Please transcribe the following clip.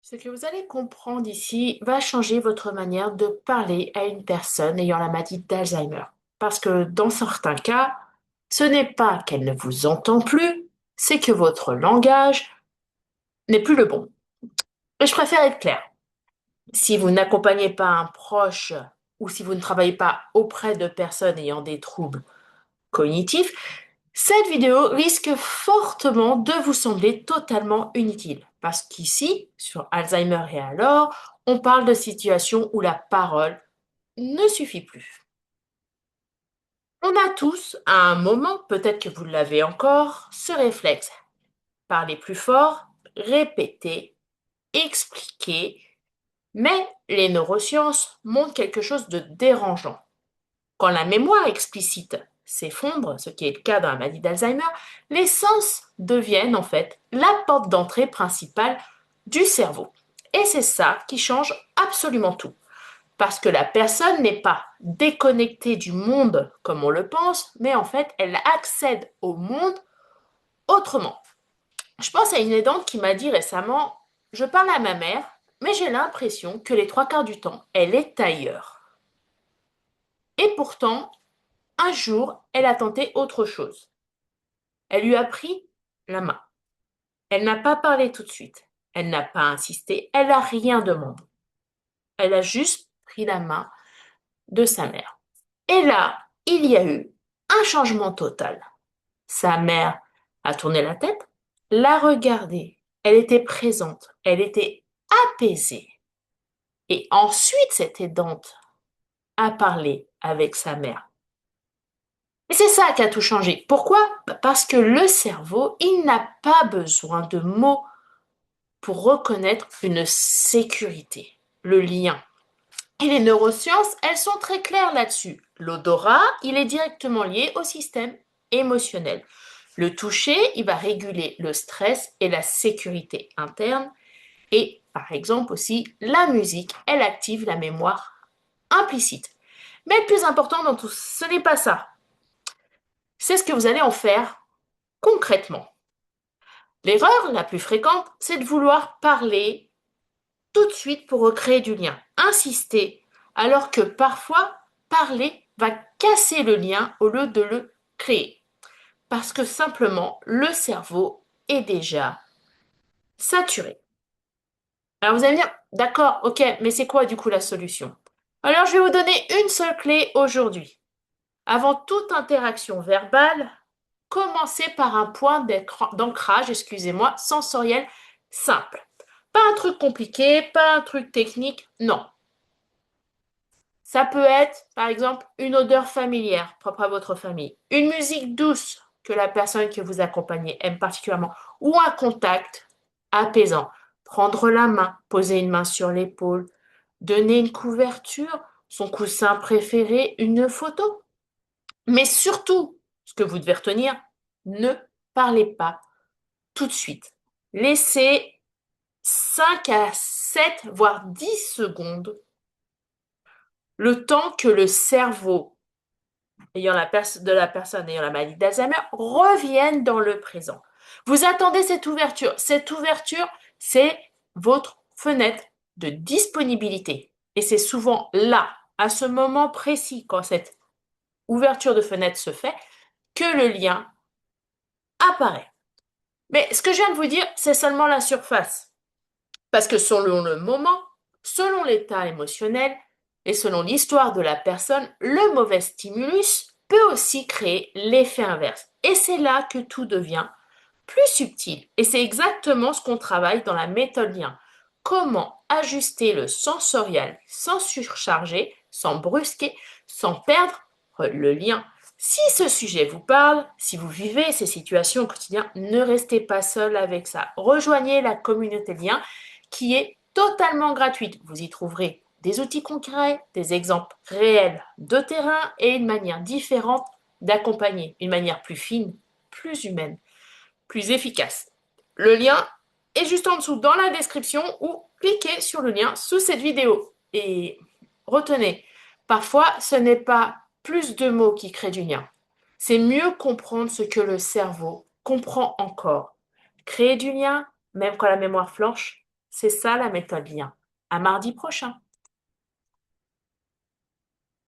Ce que vous allez comprendre ici va changer votre manière de parler à une personne ayant la maladie d'Alzheimer. Parce que dans certains cas, ce n'est pas qu'elle ne vous entend plus, c'est que votre langage n'est plus le bon. Et je préfère être clair. Si vous n'accompagnez pas un proche ou si vous ne travaillez pas auprès de personnes ayant des troubles cognitifs, cette vidéo risque fortement de vous sembler totalement inutile, parce qu'ici, sur Alzheimer et alors, on parle de situations où la parole ne suffit plus. On a tous, à un moment, peut-être que vous l'avez encore, ce réflexe. Parler plus fort, répéter, expliquer, mais les neurosciences montrent quelque chose de dérangeant. Quand la mémoire explicite s'effondre, ce qui est le cas dans la maladie d'Alzheimer, les sens deviennent en fait la porte d'entrée principale du cerveau. Et c'est ça qui change absolument tout. Parce que la personne n'est pas déconnectée du monde comme on le pense, mais en fait, elle accède au monde autrement. Je pense à une aidante qui m'a dit récemment, je parle à ma mère, mais j'ai l'impression que les trois quarts du temps, elle est ailleurs. Et pourtant, un jour, elle a tenté autre chose. Elle lui a pris la main. Elle n'a pas parlé tout de suite. Elle n'a pas insisté. Elle n'a rien demandé. Elle a juste pris la main de sa mère. Et là, il y a eu un changement total. Sa mère a tourné la tête, l'a regardée. Elle était présente. Elle était apaisée. Et ensuite, cette aidante a parlé avec sa mère. Et c'est ça qui a tout changé. Pourquoi? Parce que le cerveau, il n'a pas besoin de mots pour reconnaître une sécurité, le lien. Et les neurosciences, elles sont très claires là-dessus. L'odorat, il est directement lié au système émotionnel. Le toucher, il va réguler le stress et la sécurité interne. Et par exemple aussi, la musique, elle active la mémoire implicite. Mais le plus important dans tout, ce n'est pas ça. C'est ce que vous allez en faire concrètement. L'erreur la plus fréquente, c'est de vouloir parler tout de suite pour recréer du lien, insister, alors que parfois, parler va casser le lien au lieu de le créer. Parce que simplement, le cerveau est déjà saturé. Alors vous allez me dire, d'accord, ok, mais c'est quoi du coup la solution? Alors je vais vous donner une seule clé aujourd'hui. Avant toute interaction verbale, commencez par un point d'ancrage, excusez-moi, sensoriel simple. Pas un truc compliqué, pas un truc technique, non. Ça peut être, par exemple, une odeur familière propre à votre famille, une musique douce que la personne que vous accompagnez aime particulièrement, ou un contact apaisant. Prendre la main, poser une main sur l'épaule, donner une couverture, son coussin préféré, une photo. Mais surtout, ce que vous devez retenir, ne parlez pas tout de suite. Laissez 5 à 7, voire 10 secondes, le temps que le cerveau de la personne ayant la maladie d'Alzheimer revienne dans le présent. Vous attendez cette ouverture. Cette ouverture, c'est votre fenêtre de disponibilité. Et c'est souvent là, à ce moment précis, quand cette ouverture de fenêtre se fait, que le lien apparaît. Mais ce que je viens de vous dire, c'est seulement la surface. Parce que selon le moment, selon l'état émotionnel et selon l'histoire de la personne, le mauvais stimulus peut aussi créer l'effet inverse. Et c'est là que tout devient plus subtil. Et c'est exactement ce qu'on travaille dans la méthode lien. Comment ajuster le sensoriel sans surcharger, sans brusquer, sans perdre le lien. Si ce sujet vous parle, si vous vivez ces situations au quotidien, ne restez pas seul avec ça. Rejoignez la communauté lien qui est totalement gratuite. Vous y trouverez des outils concrets, des exemples réels de terrain et une manière différente d'accompagner, une manière plus fine, plus humaine, plus efficace. Le lien est juste en dessous dans la description ou cliquez sur le lien sous cette vidéo. Et retenez, parfois ce n'est pas plus de mots qui créent du lien. C'est mieux comprendre ce que le cerveau comprend encore. Créer du lien, même quand la mémoire flanche, C'est ça la méthode lien. À mardi prochain.